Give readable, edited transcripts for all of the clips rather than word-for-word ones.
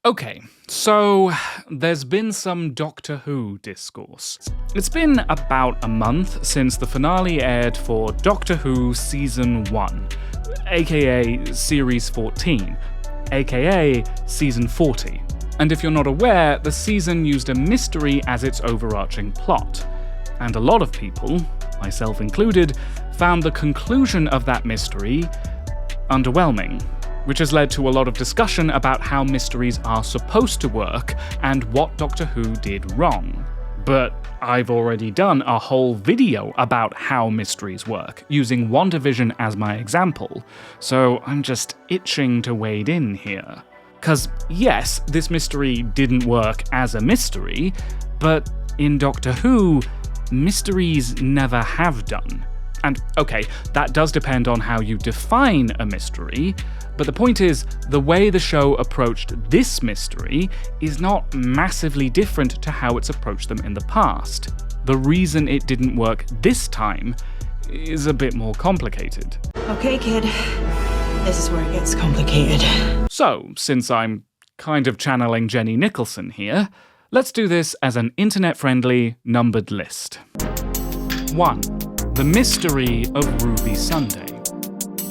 Okay, so there's been some Doctor Who discourse. It's been about a month since the finale aired for Doctor Who Season 1, aka Series 14, aka Season 40. And if you're not aware, the season used a mystery as its overarching plot. And a lot of people, myself included, found the conclusion of that mystery underwhelming, which has led to a lot of discussion about how mysteries are supposed to work and what Doctor Who did wrong. But I've already done a whole video about how mysteries work, using WandaVision as my example, so I'm just itching to wade in here. 'Cause yes, this mystery didn't work as a mystery, but in Doctor Who, mysteries never have done. And okay, that does depend on how you define a mystery, but the point is, the way the show approached this mystery is not massively different to how it's approached them in the past. The reason it didn't work this time is a bit more complicated. Okay, kid. This is where it gets complicated. So, since I'm kind of channeling Jenny Nicholson here, let's do this as an internet-friendly, numbered list. 1. The Mystery of Ruby Sunday.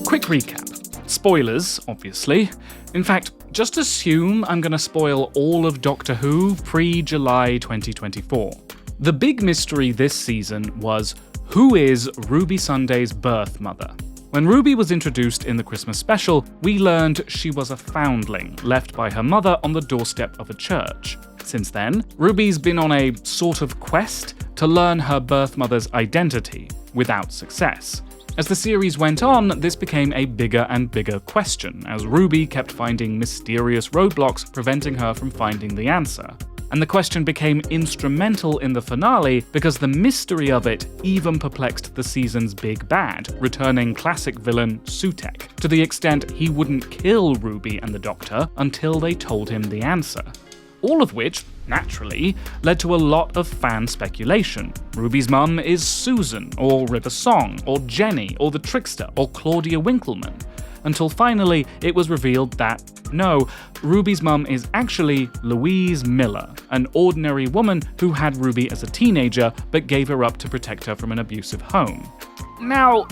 Quick recap. Spoilers, obviously. In fact, just assume I'm gonna spoil all of Doctor Who pre-July 2024. The big mystery this season was, who is Ruby Sunday's birth mother? When Ruby was introduced in the Christmas special, we learned she was a foundling, left by her mother on the doorstep of a church. Since then, Ruby's been on a sort of quest to learn her birth mother's identity, without success. As the series went on, this became a bigger and bigger question, as Ruby kept finding mysterious roadblocks preventing her from finding the answer. And the question became instrumental in the finale because the mystery of it even perplexed the season's big bad, returning classic villain Synthy, to the extent he wouldn't kill Ruby and the Doctor until they told him the answer. All of which, naturally, led to a lot of fan speculation. Ruby's mum is Susan, or River Song, or Jenny, or the Trickster, or Claudia Winkleman, until finally it was revealed that, no, Ruby's mum is actually Louise Miller, an ordinary woman who had Ruby as a teenager but gave her up to protect her from an abusive home. Now,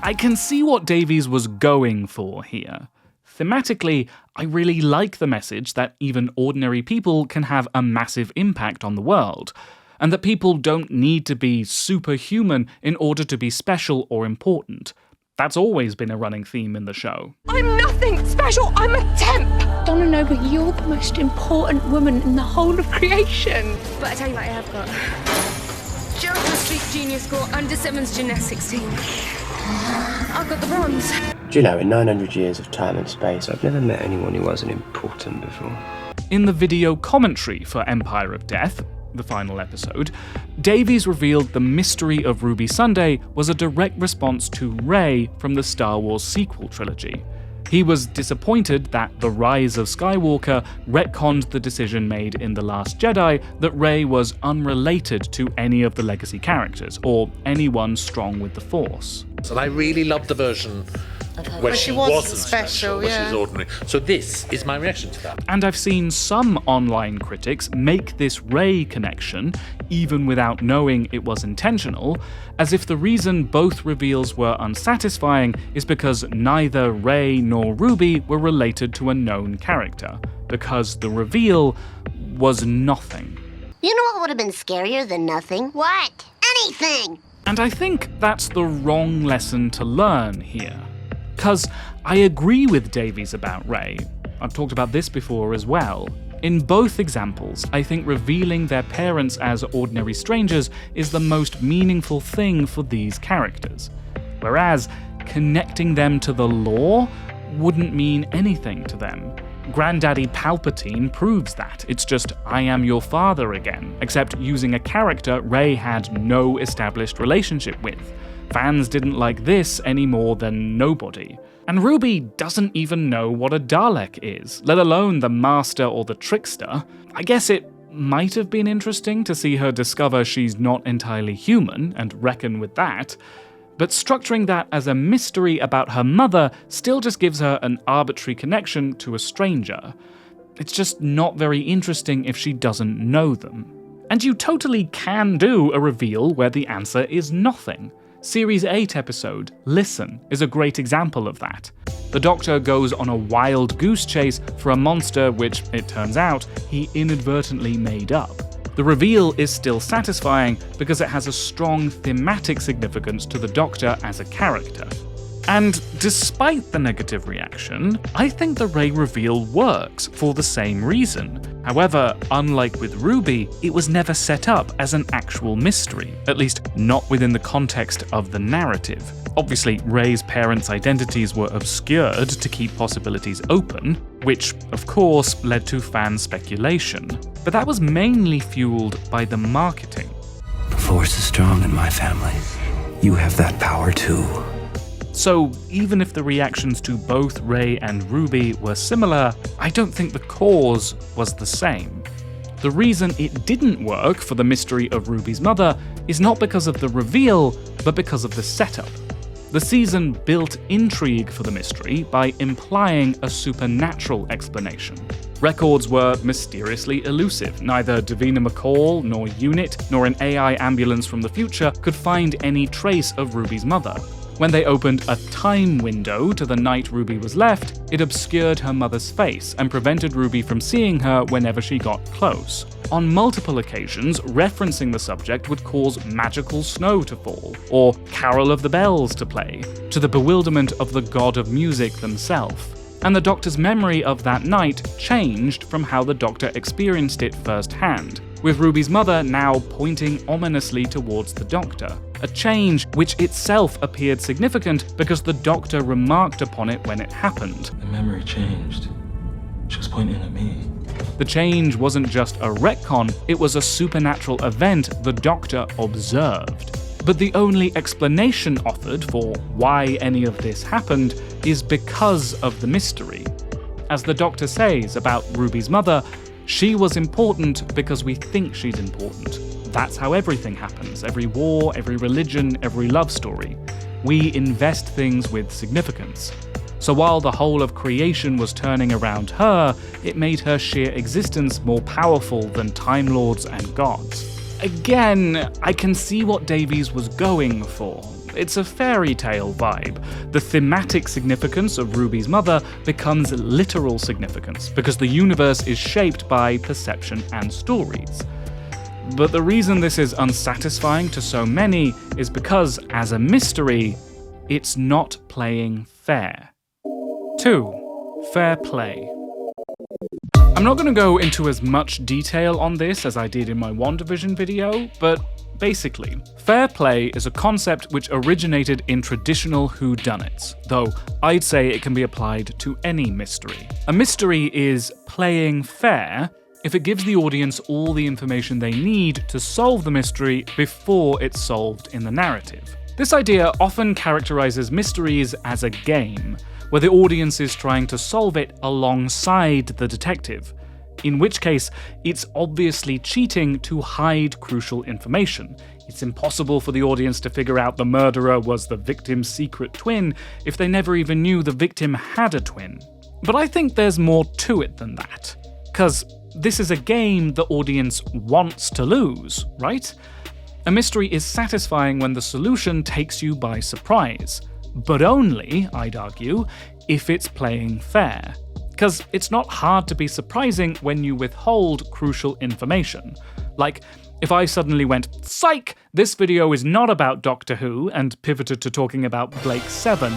I can see what Davies was going for here. Thematically, I really like the message that even ordinary people can have a massive impact on the world, and that people don't need to be superhuman in order to be special or important. That's always been a running theme in the show. I'm nothing special, I'm a temp! Donna, no, but you're the most important woman in the whole of creation. But I tell you what I have got. Geraldton Street Junior Score under 7's Gymnastics team. I've got the bronze. Do you know, in 900 years of time and space, I've never met anyone who wasn't important before. In the video commentary for Empire of Death, the final episode, Davies revealed the mystery of Ruby Sunday was a direct response to Rey from the Star Wars sequel trilogy. He was disappointed that The Rise of Skywalker retconned the decision made in The Last Jedi that Rey was unrelated to any of the legacy characters, or anyone strong with the Force. And I really loved the version where she wasn't special, where she was ordinary. So this is my reaction to that. And I've seen some online critics make this Rey connection, even without knowing it was intentional, as if the reason both reveals were unsatisfying is because neither Rey nor Ruby were related to a known character, because the reveal was nothing. You know what would have been scarier than nothing? What? Anything! And I think that's the wrong lesson to learn here. 'Cause I agree with Davies about Rey. I've talked about this before as well. In both examples, I think revealing their parents as ordinary strangers is the most meaningful thing for these characters. Whereas, connecting them to the lore wouldn't mean anything to them. Granddaddy Palpatine proves that. It's just, I am your father again, except using a character Rey had no established relationship with. Fans didn't like this any more than nobody. And Ruby doesn't even know what a Dalek is, let alone the Master or the Trickster. I guess it might have been interesting to see her discover she's not entirely human and reckon with that, but structuring that as a mystery about her mother still just gives her an arbitrary connection to a stranger. It's just not very interesting if she doesn't know them. And you totally can do a reveal where the answer is nothing. Series 8 episode, Listen, is a great example of that. The Doctor goes on a wild goose chase for a monster which, it turns out, he inadvertently made up. The reveal is still satisfying because it has a strong thematic significance to the Doctor as a character. And despite the negative reaction, I think the Ray reveal works for the same reason. However, unlike with Ruby, it was never set up as an actual mystery, at least not within the context of the narrative. Obviously, Ray's parents' identities were obscured to keep possibilities open, which, of course, led to fan speculation. But that was mainly fueled by the marketing. The Force is strong in my family. You have that power too. So even if the reactions to both Ray and Ruby were similar, I don't think the cause was the same. The reason it didn't work for the mystery of Ruby's mother is not because of the reveal, but because of the setup. The season built intrigue for the mystery by implying a supernatural explanation. Records were mysteriously elusive. Neither Davina McCall, nor UNIT, nor an AI ambulance from the future could find any trace of Ruby's mother. When they opened a time window to the night Ruby was left, it obscured her mother's face and prevented Ruby from seeing her whenever she got close. On multiple occasions, referencing the subject would cause magical snow to fall, or Carol of the Bells to play, to the bewilderment of the god of music themselves. And the Doctor's memory of that night changed from how the Doctor experienced it firsthand, with Ruby's mother now pointing ominously towards the Doctor. A change which itself appeared significant because the Doctor remarked upon it when it happened. The memory changed. She was pointing at me. The change wasn't just a retcon, it was a supernatural event the Doctor observed. But the only explanation offered for why any of this happened is because of the mystery. As the Doctor says about Ruby's mother, she was important because we think she's important. That's how everything happens. Every war, every religion, every love story. We invest things with significance. So while the whole of creation was turning around her, it made her sheer existence more powerful than Time Lords and gods. Again, I can see what Davies was going for. It's a fairy tale vibe. The thematic significance of Ruby's mother becomes literal significance because the universe is shaped by perception and stories. But the reason this is unsatisfying to so many is because, as a mystery, it's not playing fair. 2. Fair play. I'm not going to go into as much detail on this as I did in my WandaVision video, but basically, fair play is a concept which originated in traditional whodunits, though I'd say it can be applied to any mystery. A mystery is playing fair if it gives the audience all the information they need to solve the mystery before it's solved in the narrative. This idea often characterizes mysteries as a game, where the audience is trying to solve it alongside the detective, in which case it's obviously cheating to hide crucial information. It's impossible for the audience to figure out the murderer was the victim's secret twin if they never even knew the victim had a twin. But I think there's more to it than that, because this is a game the audience wants to lose, right? A mystery is satisfying when the solution takes you by surprise, but only, I'd argue, if it's playing fair. Because it's not hard to be surprising when you withhold crucial information. Like, if I suddenly went, psych, this video is not about Doctor Who, and pivoted to talking about Blake 7,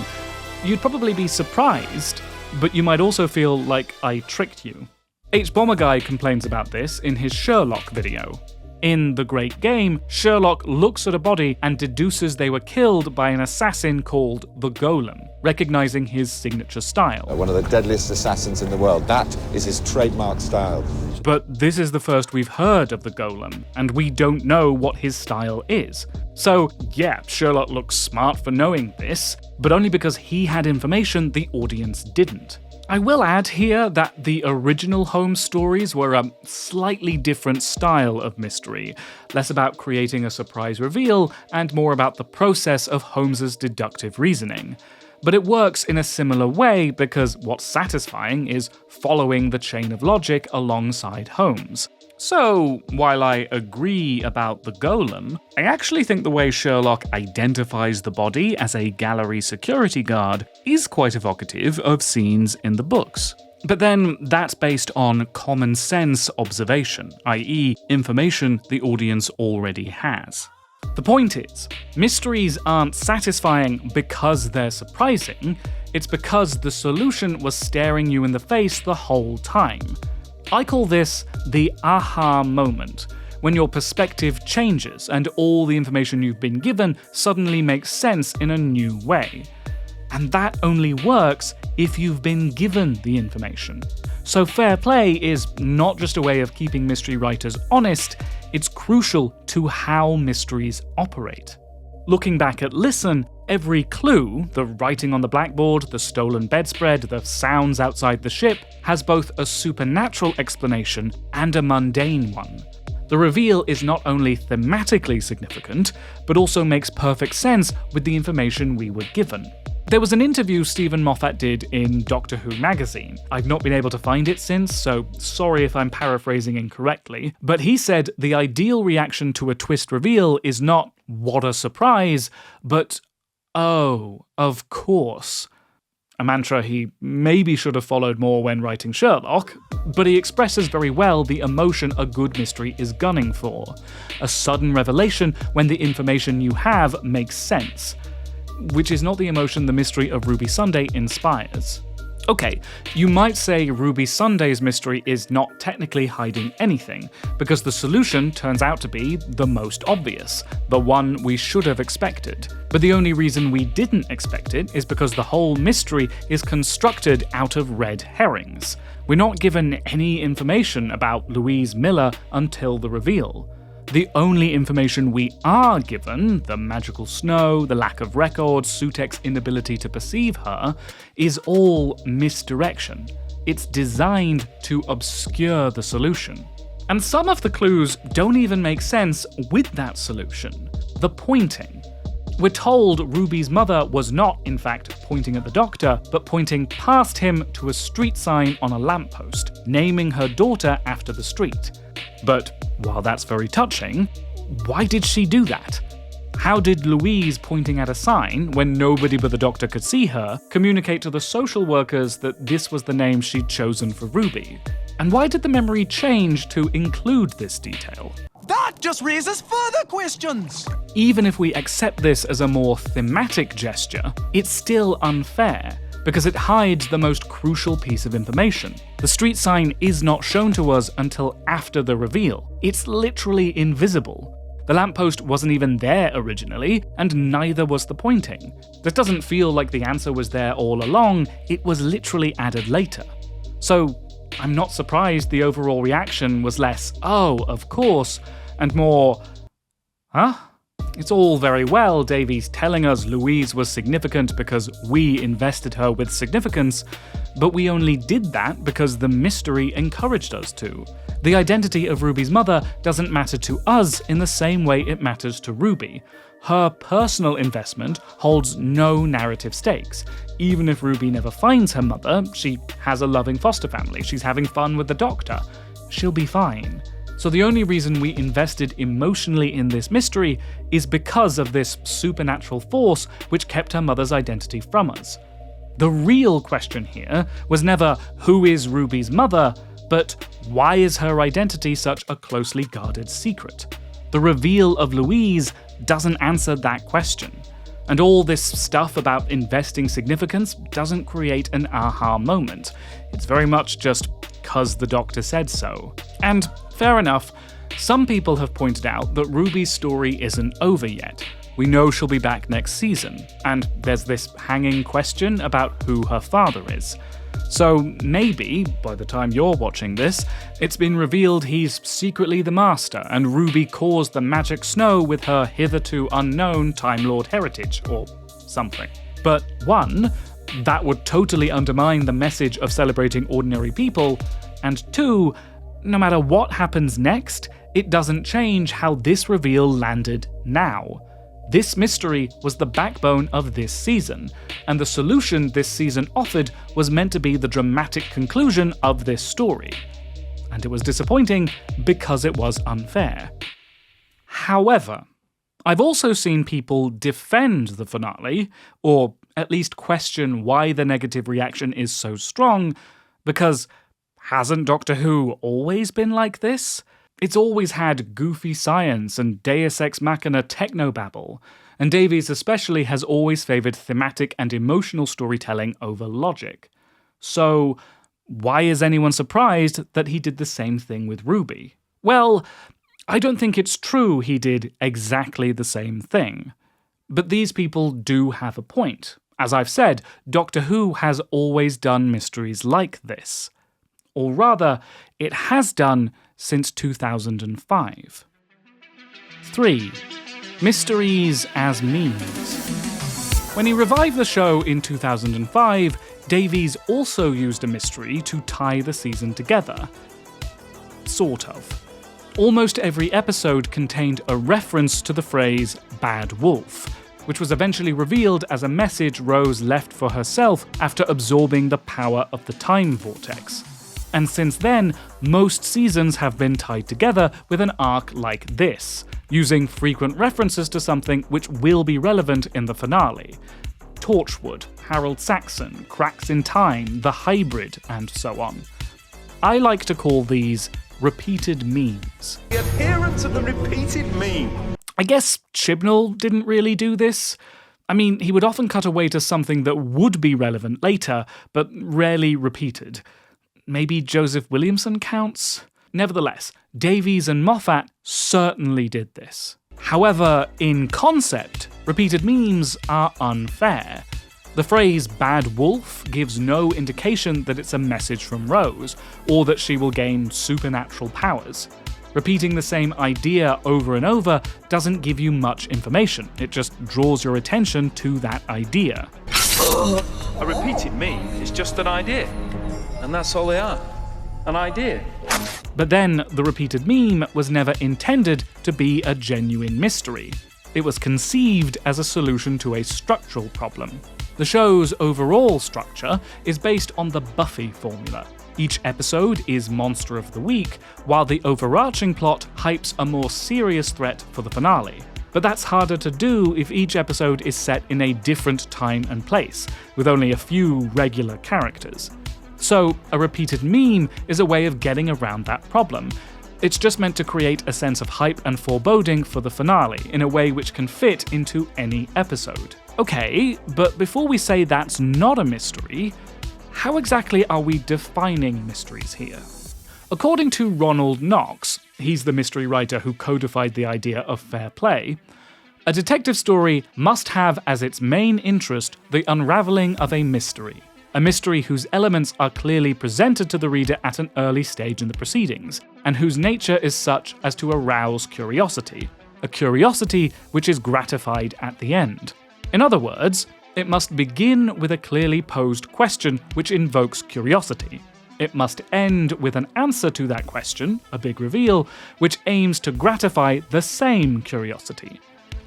you'd probably be surprised, but you might also feel like I tricked you. H-Bomber complains about this in his Sherlock video. In The Great Game, Sherlock looks at a body and deduces they were killed by an assassin called the Golem, recognizing his signature style. One of the deadliest assassins in the world. That is his trademark style. But this is the first we've heard of the Golem, and we don't know what his style is. So, yeah, Sherlock looks smart for knowing this, but only because he had information the audience didn't. I will add here that the original Holmes stories were a slightly different style of mystery, less about creating a surprise reveal and more about the process of Holmes's deductive reasoning. But it works in a similar way because what's satisfying is following the chain of logic alongside Holmes. So, while I agree about the golem, I actually think the way Sherlock identifies the body as a gallery security guard is quite evocative of scenes in the books. But then that's based on common sense observation, i.e., information the audience already has. The point is, mysteries aren't satisfying because they're surprising, it's because the solution was staring you in the face the whole time. I call this the aha moment, when your perspective changes and all the information you've been given suddenly makes sense in a new way. And that only works if you've been given the information. So fair play is not just a way of keeping mystery writers honest, it's crucial to how mysteries operate. Looking back at Listen, every clue, the writing on the blackboard, the stolen bedspread, the sounds outside the ship, has both a supernatural explanation and a mundane one. The reveal is not only thematically significant, but also makes perfect sense with the information we were given. There was an interview Stephen Moffat did in Doctor Who magazine. I've not been able to find it since, so sorry if I'm paraphrasing incorrectly, but he said the ideal reaction to a twist reveal is not, "what a surprise," but, "oh, of course." A mantra he maybe should have followed more when writing Sherlock, but he expresses very well the emotion a good mystery is gunning for. A sudden revelation when the information you have makes sense. Which is not the emotion the mystery of Ruby Sunday inspires. Okay, you might say Ruby Sunday's mystery is not technically hiding anything, because the solution turns out to be the most obvious, the one we should have expected. But the only reason we didn't expect it is because the whole mystery is constructed out of red herrings. We're not given any information about Louise Miller until the reveal. The only information we are given, the magical snow, the lack of records, Sutek's inability to perceive her, is all misdirection. It's designed to obscure the solution. And some of the clues don't even make sense with that solution. The pointing. We're told Ruby's mother was not, in fact, pointing at the Doctor, but pointing past him to a street sign on a lamppost, naming her daughter after the street. But while that's very touching, why did she do that? How did Louise pointing at a sign, when nobody but the Doctor could see her, communicate to the social workers that this was the name she'd chosen for Ruby? And why did the memory change to include this detail? That just raises further questions! Even if we accept this as a more thematic gesture, it's still unfair, because it hides the most crucial piece of information. The street sign is not shown to us until after the reveal. It's literally invisible. The lamppost wasn't even there originally, and neither was the pointing. This doesn't feel like the answer was there all along, it was literally added later. So, I'm not surprised the overall reaction was less, "oh, of course," and more, "huh?" It's all very well Davies telling us Louise was significant because we invested her with significance, but we only did that because the mystery encouraged us to. The identity of Ruby's mother doesn't matter to us in the same way it matters to Ruby. Her personal investment holds no narrative stakes. Even if Ruby never finds her mother, she has a loving foster family, she's having fun with the Doctor. She'll be fine. So the only reason we invested emotionally in this mystery is because of this supernatural force which kept her mother's identity from us. The real question here was never who is Ruby's mother, but why is her identity such a closely guarded secret? The reveal of Louise doesn't answer that question. And all this stuff about investing significance doesn't create an aha moment. It's very much just 'cause the Doctor said so. And fair enough, some people have pointed out that Ruby's story isn't over yet. We know she'll be back next season, and there's this hanging question about who her father is. So maybe, by the time you're watching this, it's been revealed he's secretly the Master, and Ruby caused the magic snow with her hitherto unknown Time Lord heritage, or something. But one, that would totally undermine the message of celebrating ordinary people, and two, no matter what happens next, it doesn't change how this reveal landed now. This mystery was the backbone of this season, and the solution this season offered was meant to be the dramatic conclusion of this story. And it was disappointing because it was unfair. However, I've also seen people defend the finale, or at least question why the negative reaction is so strong, because hasn't Doctor Who always been like this? It's always had goofy science and Deus Ex Machina technobabble, and Davies especially has always favoured thematic and emotional storytelling over logic. So, why is anyone surprised that he did the same thing with Ruby? Well, I don't think it's true he did exactly the same thing. But these people do have a point. As I've said, Doctor Who has always done mysteries like this. Or rather, it has done since 2005. 3. Mysteries as memes. When he revived the show in 2005, Davies also used a mystery to tie the season together. Sort of. Almost every episode contained a reference to the phrase "bad wolf," which was eventually revealed as a message Rose left for herself after absorbing the power of the time vortex. And since then, most seasons have been tied together with an arc like this, using frequent references to something which will be relevant in the finale. Torchwood, Harold Saxon, Cracks in Time, The Hybrid, and so on. I like to call these repeated memes. The appearance of the repeated meme. I guess Chibnall didn't really do this. I mean, he would often cut away to something that would be relevant later, but rarely repeated. Maybe Joseph Williamson counts? Nevertheless, Davies and Moffat certainly did this. However, in concept, repeated memes are unfair. The phrase "bad wolf" gives no indication that it's a message from Rose, or that she will gain supernatural powers. Repeating the same idea over and over doesn't give you much information, it just draws your attention to that idea. A repeated meme is just an idea. And that's all they are. An idea. But then, the repeated meme was never intended to be a genuine mystery. It was conceived as a solution to a structural problem. The show's overall structure is based on the Buffy formula. Each episode is Monster of the Week, while the overarching plot hypes a more serious threat for the finale. But that's harder to do if each episode is set in a different time and place, with only a few regular characters. So, a repeated meme is a way of getting around that problem. It's just meant to create a sense of hype and foreboding for the finale in a way which can fit into any episode. Okay, but before we say that's not a mystery, how exactly are we defining mysteries here? According to Ronald Knox, he's the mystery writer who codified the idea of fair play, a detective story must have as its main interest the unravelling of a mystery whose elements are clearly presented to the reader at an early stage in the proceedings, and whose nature is such as to arouse curiosity, a curiosity which is gratified at the end. In other words, it must begin with a clearly posed question which invokes curiosity. It must end with an answer to that question, a big reveal, which aims to gratify the same curiosity.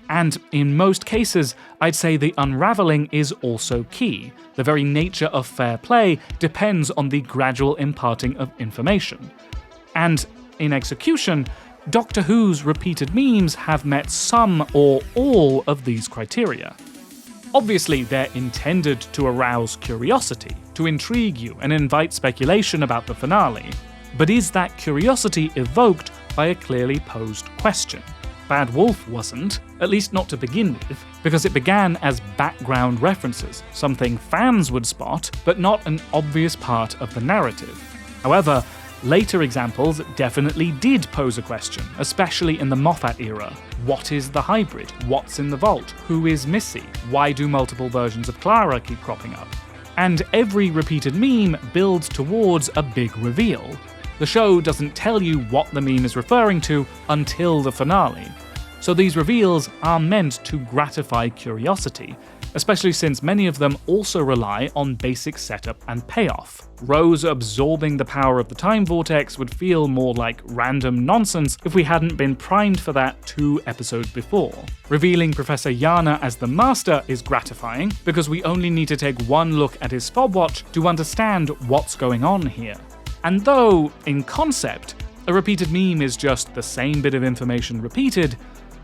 And in most cases, I'd say the unravelling is also key. The very nature of fair play depends on the gradual imparting of information. And in execution, Doctor Who's repeated memes have met some or all of these criteria. Obviously, they're intended to arouse curiosity, to intrigue you and invite speculation about the finale. But is that curiosity evoked by a clearly posed question? Bad Wolf wasn't, at least not to begin with, because it began as background references, something fans would spot, but not an obvious part of the narrative. However, later examples definitely did pose a question, especially in the Moffat era. What is the hybrid? What's in the vault? Who is Missy? Why do multiple versions of Clara keep cropping up? And every repeated meme builds towards a big reveal. The show doesn't tell you what the meme is referring to until the finale. So these reveals are meant to gratify curiosity, especially since many of them also rely on basic setup and payoff. Rose absorbing the power of the time vortex would feel more like random nonsense if we hadn't been primed for that 2 episodes before. Revealing Professor Jahno as the Master is gratifying, because we only need to take one look at his fob watch to understand what's going on here. And though, in concept, a repeated meme is just the same bit of information repeated,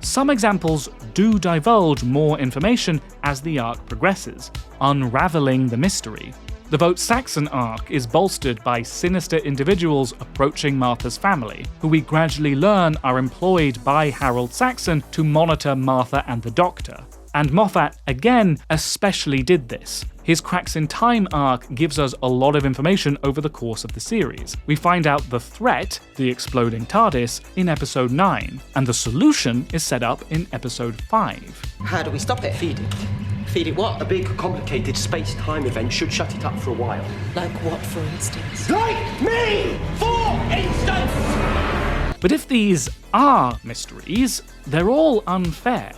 some examples do divulge more information as the arc progresses, unraveling the mystery. The Vote Saxon arc is bolstered by sinister individuals approaching Martha's family, who we gradually learn are employed by Harold Saxon to monitor Martha and the Doctor. And Moffat, again, especially did this. His Cracks in Time arc gives us a lot of information over the course of the series. We find out the threat, the exploding TARDIS, in episode 9, and the solution is set up in episode 5. How do we stop it? Feed it. Feed it what? A big, complicated space-time event should shut it up for a while. Like what, for instance? Like me! For instance! But if these are mysteries, they're all unfair.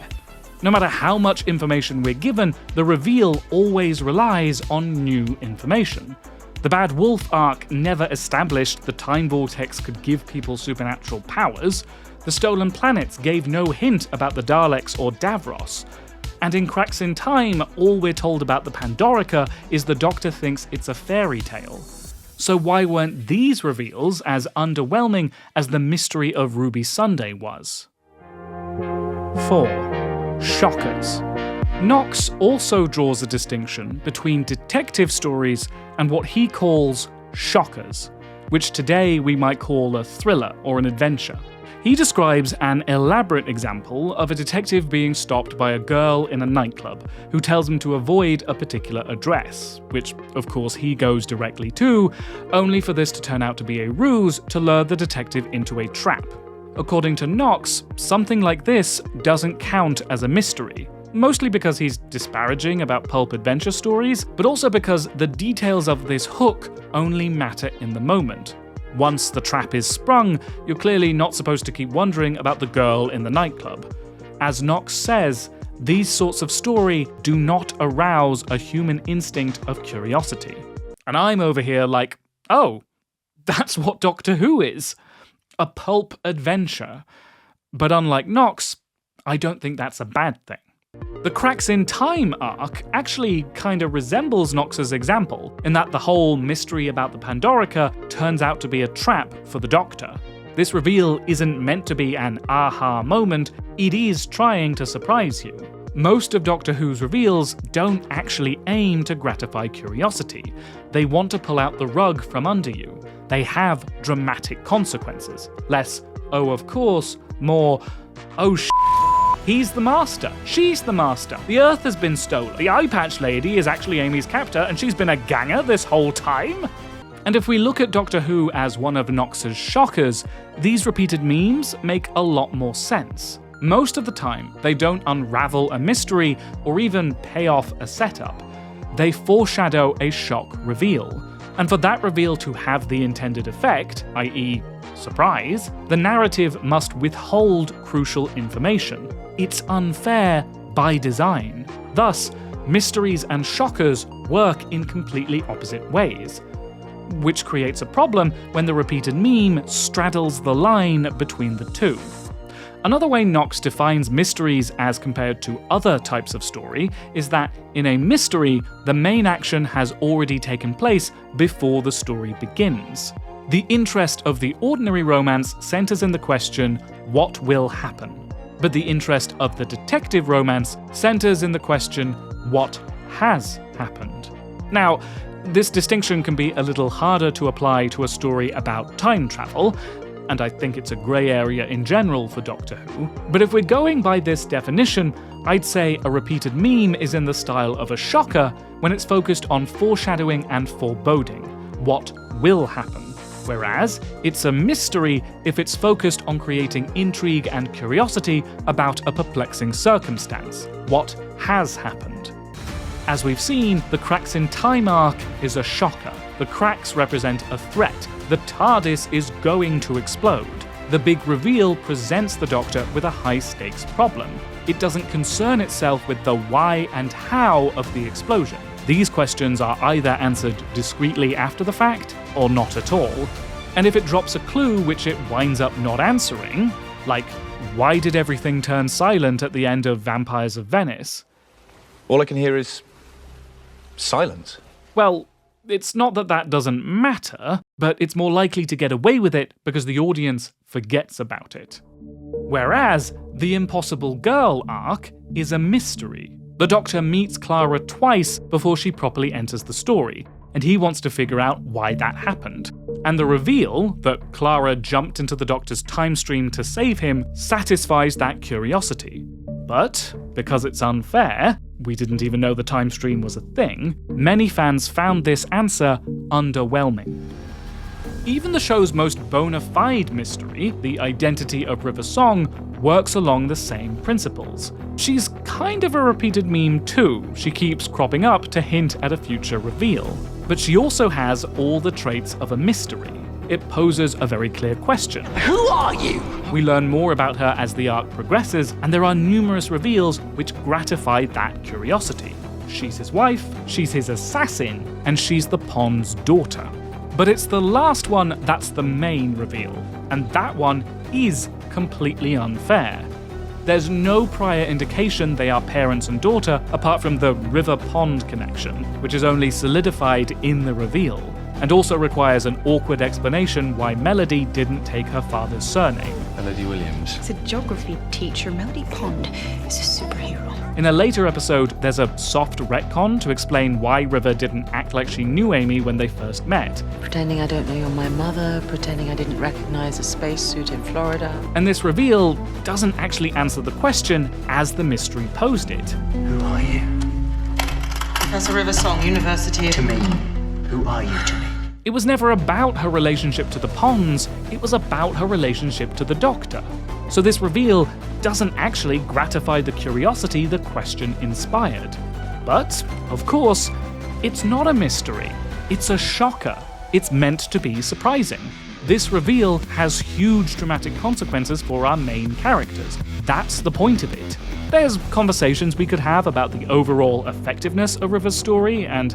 No matter how much information we're given, the reveal always relies on new information. The Bad Wolf arc never established the time vortex could give people supernatural powers. The Stolen Planets gave no hint about the Daleks or Davros. And in Cracks in Time, all we're told about the Pandorica is the Doctor thinks it's a fairy tale. So why weren't these reveals as underwhelming as the mystery of Ruby Sunday was? 4. Shockers. Knox also draws a distinction between detective stories and what he calls shockers, which today we might call a thriller or an adventure. He describes an elaborate example of a detective being stopped by a girl in a nightclub who tells him to avoid a particular address, which of course he goes directly to, only for this to turn out to be a ruse to lure the detective into a trap. According to Knox, something like this doesn't count as a mystery, mostly because he's disparaging about pulp adventure stories, but also because the details of this hook only matter in the moment. Once the trap is sprung, you're clearly not supposed to keep wondering about the girl in the nightclub. As Knox says, these sorts of story do not arouse a human instinct of curiosity. And I'm over here like, oh, that's what Doctor Who is. A pulp adventure. But unlike Knox, I don't think that's a bad thing. The Cracks in Time arc actually kinda resembles Knox's example, in that the whole mystery about the Pandorica turns out to be a trap for the Doctor. This reveal isn't meant to be an aha moment, it is trying to surprise you. Most of Doctor Who's reveals don't actually aim to gratify curiosity. They want to pull out the rug from under you. They have dramatic consequences. Less, oh of course, more, oh he's the Master, she's the Master, the Earth has been stolen, the eye patch lady is actually Amy's captor and she's been a ganger this whole time? And if we look at Doctor Who as one of Knox's shockers, these repeated memes make a lot more sense. Most of the time, they don't unravel a mystery or even pay off a setup. They foreshadow a shock reveal. And for that reveal to have the intended effect, i.e., surprise, the narrative must withhold crucial information. It's unfair by design. Thus, mysteries and shockers work in completely opposite ways, which creates a problem when the repeated meme straddles the line between the two. Another way Knox defines mysteries as compared to other types of story is that in a mystery, the main action has already taken place before the story begins. The interest of the ordinary romance centers in the question, what will happen? But the interest of the detective romance centers in the question, what has happened? Now, this distinction can be a little harder to apply to a story about time travel, and I think it's a grey area in general for Doctor Who, but if we're going by this definition, I'd say a repeated meme is in the style of a shocker when it's focused on foreshadowing and foreboding, what will happen, whereas it's a mystery if it's focused on creating intrigue and curiosity about a perplexing circumstance, what has happened. As we've seen, the Cracks in Time arc is a shocker. The cracks represent a threat. The TARDIS is going to explode. The big reveal presents the Doctor with a high-stakes problem. It doesn't concern itself with the why and how of the explosion. These questions are either answered discreetly after the fact, or not at all. And if it drops a clue which it winds up not answering, like why did everything turn silent at the end of Vampires of Venice? All I can hear is silence. Well, it's not that that doesn't matter, but it's more likely to get away with it because the audience forgets about it. Whereas the Impossible Girl arc is a mystery. The Doctor meets Clara twice before she properly enters the story, and he wants to figure out why that happened. And the reveal that Clara jumped into the Doctor's time stream to save him satisfies that curiosity. But, because it's unfair, we didn't even know the time stream was a thing, many fans found this answer underwhelming. Even the show's most bona fide mystery, the identity of River Song, works along the same principles. She's kind of a repeated meme too. She keeps cropping up to hint at a future reveal. But she also has all the traits of a mystery. It poses a very clear question. Who are you? We learn more about her as the arc progresses, and there are numerous reveals which gratify that curiosity. She's his wife, she's his assassin, and she's the Pond's daughter. But it's the last one that's the main reveal, and that one is completely unfair. There's no prior indication they are parents and daughter apart from the river-pond connection, which is only solidified in the reveal, and also requires an awkward explanation why Melody didn't take her father's surname. Melody Williams. It's a geography teacher. Melody Pond is a superhero. In a later episode, there's a soft retcon to explain why River didn't act like she knew Amy when they first met. Pretending I don't know you're my mother, pretending I didn't recognize a spacesuit in Florida. And this reveal doesn't actually answer the question as the mystery posed it. Who are you? Professor River Song, University. To me. Who are you to me? It was never about her relationship to the Ponds, it was about her relationship to the Doctor. So this reveal doesn't actually gratify the curiosity the question inspired. But, of course, it's not a mystery. It's a shocker. It's meant to be surprising. This reveal has huge dramatic consequences for our main characters. That's the point of it. There's conversations we could have about the overall effectiveness of River's story and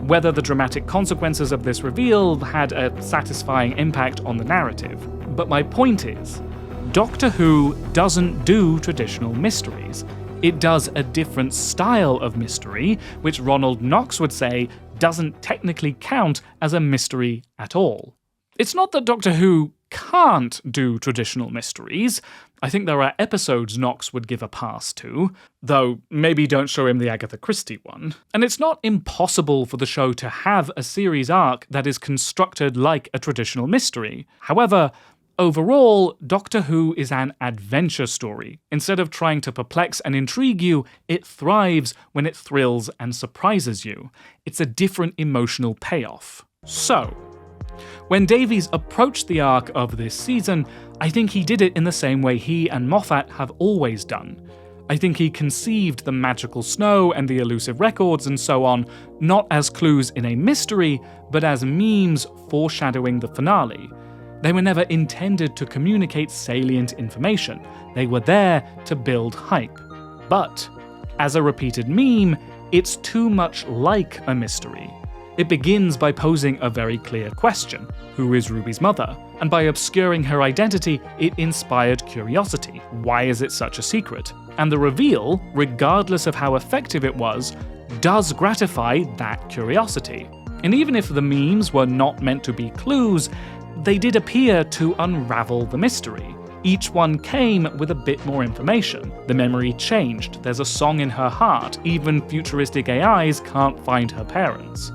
whether the dramatic consequences of this reveal had a satisfying impact on the narrative. But my point is, Doctor Who doesn't do traditional mysteries. It does a different style of mystery, which Ronald Knox would say doesn't technically count as a mystery at all. It's not that Doctor Who can't do traditional mysteries. I think there are episodes Knox would give a pass to, though maybe don't show him the Agatha Christie one. And it's not impossible for the show to have a series arc that is constructed like a traditional mystery. However, overall, Doctor Who is an adventure story. Instead of trying to perplex and intrigue you, it thrives when it thrills and surprises you. It's a different emotional payoff. So, when Davies approached the arc of this season, I think he did it in the same way he and Moffat have always done. I think he conceived the magical snow and the elusive records and so on, not as clues in a mystery, but as memes foreshadowing the finale. They were never intended to communicate salient information. They were there to build hype. But, as a repeated meme, it's too much like a mystery. It begins by posing a very clear question: who is Ruby's mother? And by obscuring her identity, it inspired curiosity. Why is it such a secret? And the reveal, regardless of how effective it was, does gratify that curiosity. And even if the memes were not meant to be clues, they did appear to unravel the mystery. Each one came with a bit more information. The memory changed, there's a song in her heart, even futuristic AIs can't find her parents.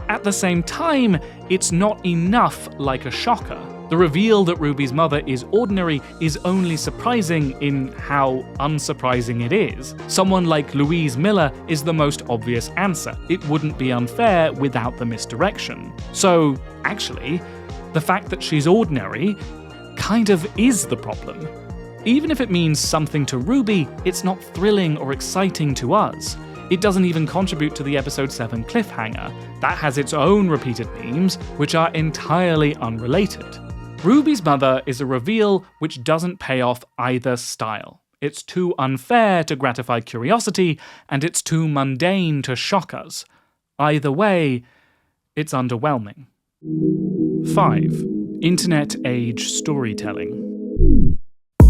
At the same time, it's not enough like a shocker. The reveal that Ruby's mother is ordinary is only surprising in how unsurprising it is. Someone like Louise Miller is the most obvious answer. It wouldn't be unfair without the misdirection. So, actually, the fact that she's ordinary kind of is the problem. Even if it means something to Ruby, it's not thrilling or exciting to us. It doesn't even contribute to the episode 7 cliffhanger. That has its own repeated memes, which are entirely unrelated. Ruby's mother is a reveal which doesn't pay off either style. It's too unfair to gratify curiosity, and it's too mundane to shock us. Either way, it's underwhelming. 5. Internet age storytelling.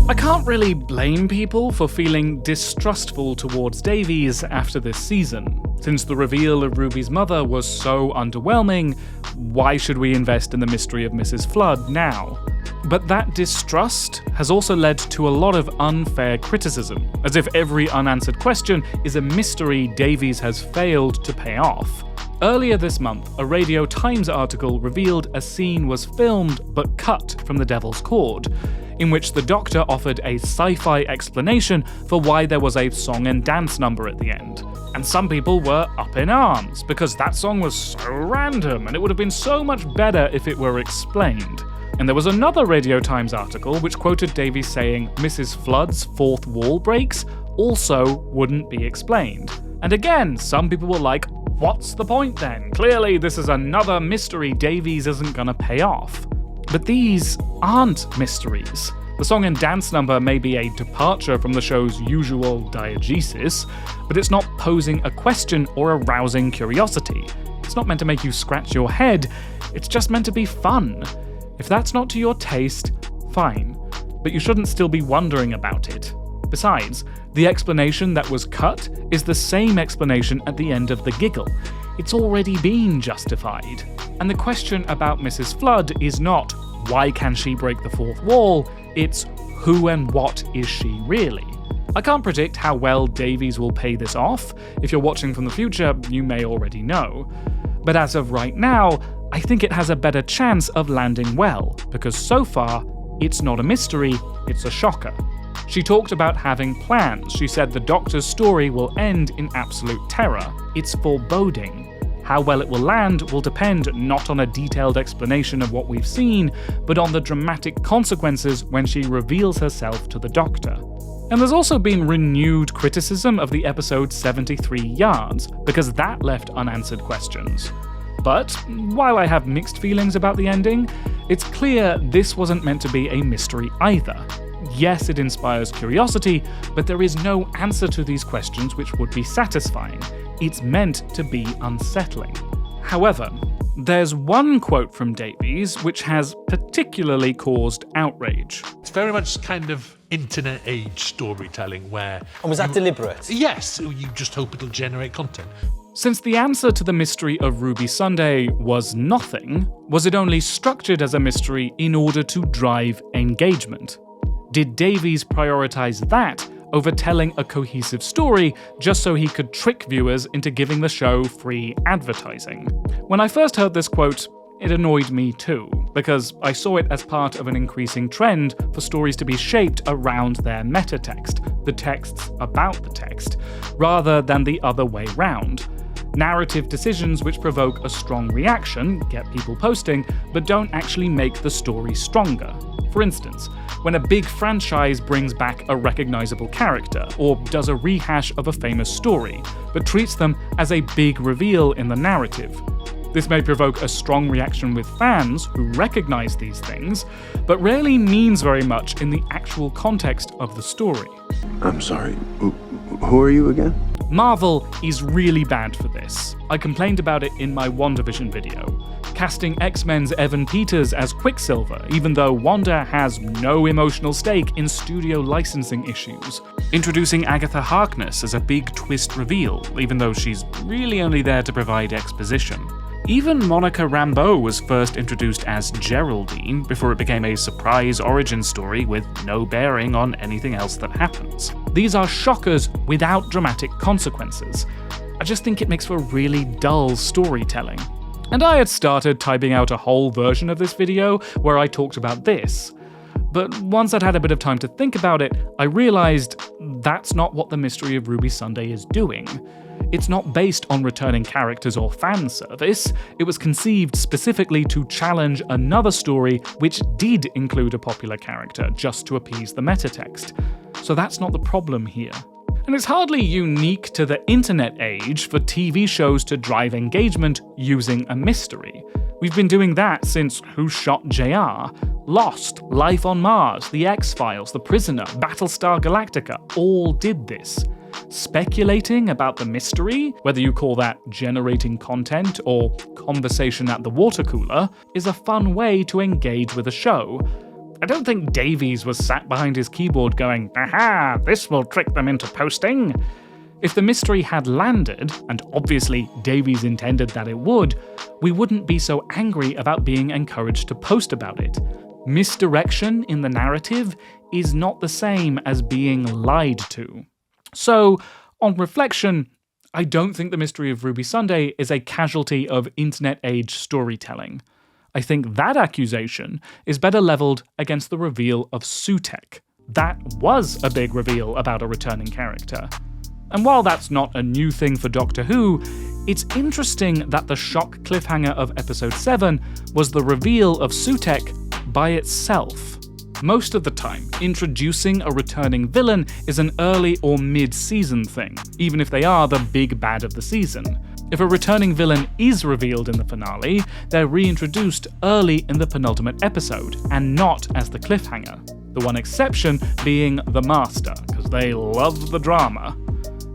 I can't really blame people for feeling distrustful towards Davies after this season. Since the reveal of Ruby's mother was so underwhelming, why should we invest in the mystery of Mrs. Flood now? But that distrust has also led to a lot of unfair criticism, as if every unanswered question is a mystery Davies has failed to pay off. Earlier this month, a Radio Times article revealed a scene was filmed but cut from The Devil's Chord, in which the Doctor offered a sci-fi explanation for why there was a song and dance number at the end. And some people were up in arms, because that song was so random and it would have been so much better if it were explained. And there was another Radio Times article which quoted Davies saying Mrs. Flood's fourth wall breaks also wouldn't be explained. And again, some people were like, what's the point then? Clearly this is another mystery Davies isn't gonna pay off. But these aren't mysteries. The song and dance number may be a departure from the show's usual diegesis, but it's not posing a question or arousing curiosity. It's not meant to make you scratch your head, it's just meant to be fun. If that's not to your taste, fine, but you shouldn't still be wondering about it. Besides, the explanation that was cut is the same explanation at the end of The Giggle. It's already been justified. And the question about Mrs. Flood is not, why can she break the fourth wall? It's, who and what is she really? I can't predict how well Davies will pay this off. If you're watching from the future, you may already know. But as of right now, I think it has a better chance of landing well, because so far, it's not a mystery, it's a shocker. She talked about having plans. She said the Doctor's story will end in absolute terror. It's foreboding. How well it will land will depend not on a detailed explanation of what we've seen, but on the dramatic consequences when she reveals herself to the Doctor. And there's also been renewed criticism of the episode 73 Yards, because that left unanswered questions. But while I have mixed feelings about the ending, it's clear this wasn't meant to be a mystery either. Yes, it inspires curiosity, but there is no answer to these questions which would be satisfying. It's meant to be unsettling. However, there's one quote from Davies which has particularly caused outrage. It's very much kind of internet age storytelling where... And was that deliberate? Yes, you just hope it'll generate content. Since the answer to the mystery of Ruby Sunday was nothing, was it only structured as a mystery in order to drive engagement? Did Davies prioritize that over telling a cohesive story just so he could trick viewers into giving the show free advertising? When I first heard this quote, it annoyed me too, because I saw it as part of an increasing trend for stories to be shaped around their metatext, the texts about the text, rather than the other way round. Narrative decisions which provoke a strong reaction, get people posting, but don't actually make the story stronger. For instance, when a big franchise brings back a recognizable character, or does a rehash of a famous story, but treats them as a big reveal in the narrative. This may provoke a strong reaction with fans who recognize these things, but rarely means very much in the actual context of the story. I'm sorry, who are you again? Marvel is really bad for this. I complained about it in my WandaVision video. Casting X-Men's Evan Peters as Quicksilver, even though Wanda has no emotional stake in studio licensing issues. Introducing Agatha Harkness as a big twist reveal, even though she's really only there to provide exposition. Even Monica Rambeau was first introduced as Geraldine before it became a surprise origin story with no bearing on anything else that happens. These are shockers without dramatic consequences. I just think it makes for really dull storytelling. And I had started typing out a whole version of this video where I talked about this. But once I'd had a bit of time to think about it, I realized that's not what the mystery of Ruby Sunday is doing. It's not based on returning characters or fan service. It was conceived specifically to challenge another story which did include a popular character, just to appease the metatext. So that's not the problem here. And it's hardly unique to the internet age for TV shows to drive engagement using a mystery. We've been doing that since Who Shot JR? Lost, Life on Mars, The X-Files, The Prisoner, Battlestar Galactica all did this. Speculating about the mystery, whether you call that generating content or conversation at the water cooler, is a fun way to engage with a show. I don't think Davies was sat behind his keyboard going, "Aha, this will trick them into posting." If the mystery had landed, and obviously Davies intended that it would, we wouldn't be so angry about being encouraged to post about it. Misdirection in the narrative is not the same as being lied to. So, on reflection, I don't think the mystery of Ruby Sunday is a casualty of internet-age storytelling. I think that accusation is better leveled against the reveal of Synthy. That was a big reveal about a returning character. And while that's not a new thing for Doctor Who, it's interesting that the shock cliffhanger of episode 7 was the reveal of Synthy by itself. Most of the time, introducing a returning villain is an early or mid-season thing, even if they are the big bad of the season. If a returning villain is revealed in the finale, they're reintroduced early in the penultimate episode, and not as the cliffhanger. The one exception being the Master, because they love the drama.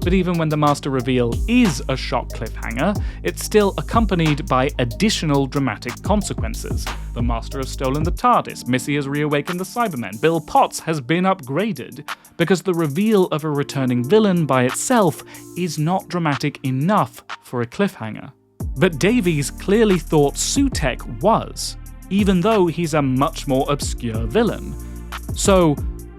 But even when the Master reveal is a shock cliffhanger, it's still accompanied by additional dramatic consequences. The Master has stolen the TARDIS, Missy has reawakened the Cybermen, Bill Potts has been upgraded. Because the reveal of a returning villain by itself is not dramatic enough for a cliffhanger. But Davies clearly thought Synthy was, even though he's a much more obscure villain. So,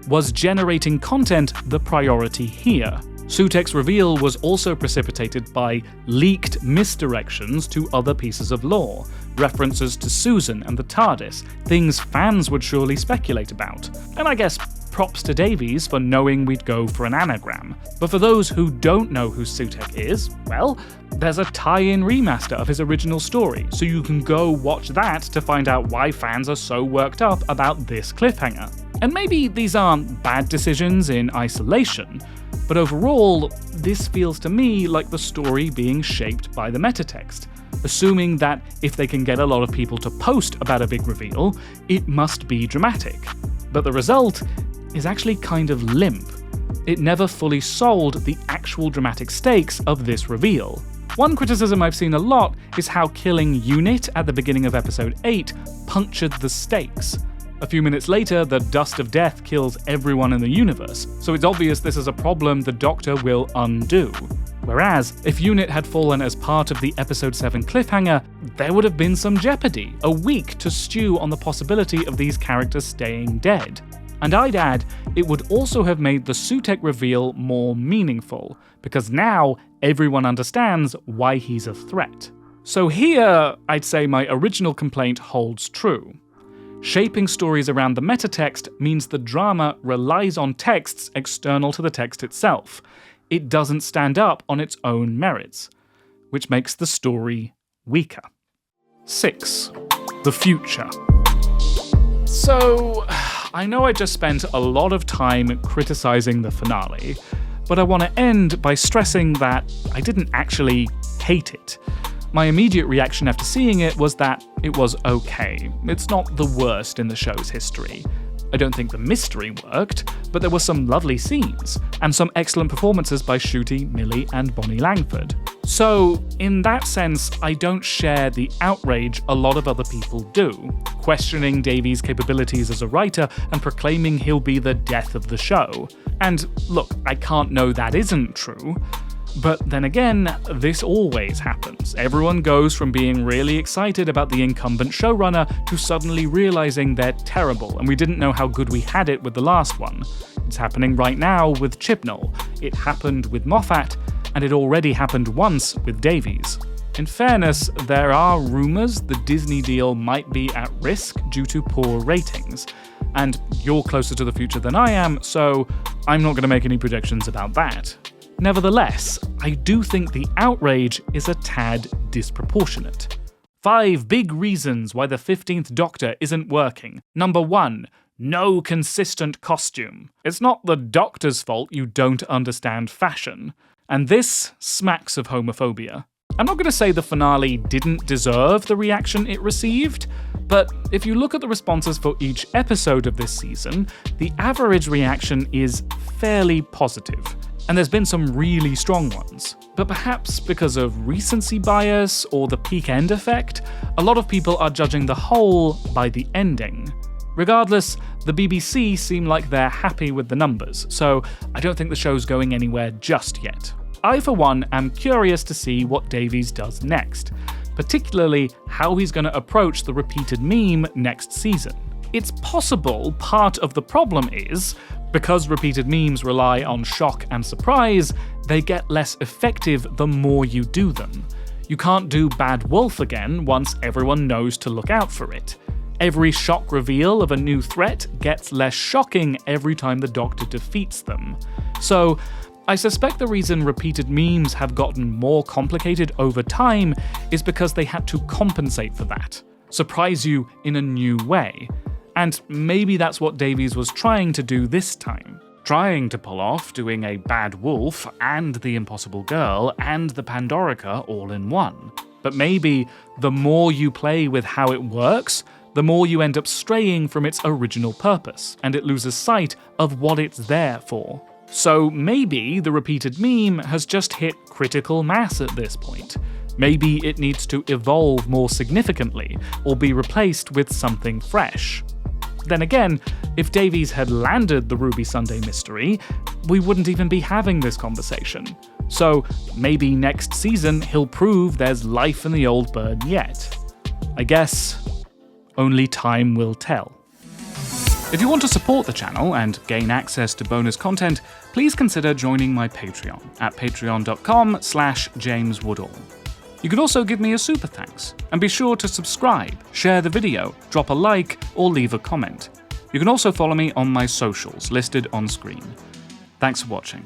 was generating content the priority here? Synthy's reveal was also precipitated by leaked misdirections to other pieces of lore, references to Susan and the TARDIS, things fans would surely speculate about. And I guess props to Davies for knowing we'd go for an anagram. But for those who don't know who Synthy is, well, there's a tie-in remaster of his original story, so you can go watch that to find out why fans are so worked up about this cliffhanger. And maybe these aren't bad decisions in isolation, but overall, this feels to me like the story being shaped by the metatext, assuming that if they can get a lot of people to post about a big reveal, it must be dramatic. But the result is actually kind of limp. It never fully sold the actual dramatic stakes of this reveal. One criticism I've seen a lot is how killing Unit at the beginning of episode 8 punctured the stakes. A few minutes later, the dust of death kills everyone in the universe, so it's obvious this is a problem the Doctor will undo. Whereas, if Unit had fallen as part of the episode 7 cliffhanger, there would have been some jeopardy, a week to stew on the possibility of these characters staying dead. And I'd add, it would also have made the Synthy reveal more meaningful, because now everyone understands why he's a threat. So here, I'd say my original complaint holds true. Shaping stories around the metatext means the drama relies on texts external to the text itself. It doesn't stand up on its own merits, which makes the story weaker. 6. The future. So, I know I just spent a lot of time criticizing the finale, but I want to end by stressing that I didn't actually hate it. My immediate reaction after seeing it was that it was okay. It's not the worst in the show's history. I don't think the mystery worked, but there were some lovely scenes, and some excellent performances by Ncuti, Millie, and Bonnie Langford. So, in that sense, I don't share the outrage a lot of other people do, questioning Davies' capabilities as a writer and proclaiming he'll be the death of the show. And look, I can't know that isn't true. But then again, this always happens. Everyone goes from being really excited about the incumbent showrunner to suddenly realizing they're terrible, and we didn't know how good we had it with the last one. It's happening right now with Chibnall, it happened with Moffat, and it already happened once with Davies. In fairness, there are rumours the Disney deal might be at risk due to poor ratings, and you're closer to the future than I am, so I'm not going to make any predictions about that. Nevertheless, I do think the outrage is a tad disproportionate. 5 big reasons why the 15th Doctor isn't working. Number 1, no consistent costume. It's not the Doctor's fault you don't understand fashion. And this smacks of homophobia. I'm not going to say the finale didn't deserve the reaction it received, but if you look at the responses for each episode of this season, the average reaction is fairly positive. And there's been some really strong ones. But perhaps because of recency bias or the peak end effect, a lot of people are judging the whole by the ending. Regardless, the BBC seem like they're happy with the numbers, so I don't think the show's going anywhere just yet. I, for one, am curious to see what Davies does next, particularly how he's going to approach the repeated meme next season. It's possible part of the problem is, because repeated memes rely on shock and surprise, they get less effective the more you do them. You can't do Bad Wolf again once everyone knows to look out for it. Every shock reveal of a new threat gets less shocking every time the Doctor defeats them. So, I suspect the reason repeated memes have gotten more complicated over time is because they had to compensate for that, surprise you in a new way. And maybe that's what Davies was trying to do this time. Trying to pull off doing a Bad Wolf and the Impossible Girl and the Pandorica all in one. But maybe the more you play with how it works, the more you end up straying from its original purpose, and it loses sight of what it's there for. So maybe the repeated meme has just hit critical mass at this point. Maybe it needs to evolve more significantly, or be replaced with something fresh. Then again, if Davies had landed the Ruby Sunday mystery, we wouldn't even be having this conversation. So maybe next season he'll prove there's life in the old bird yet. I guess only time will tell. If you want to support the channel and gain access to bonus content, please consider joining my Patreon at patreon.com/JamesWoodall. You can also give me a super thanks, and be sure to subscribe, share the video, drop a like, or leave a comment. You can also follow me on my socials listed on screen. Thanks for watching.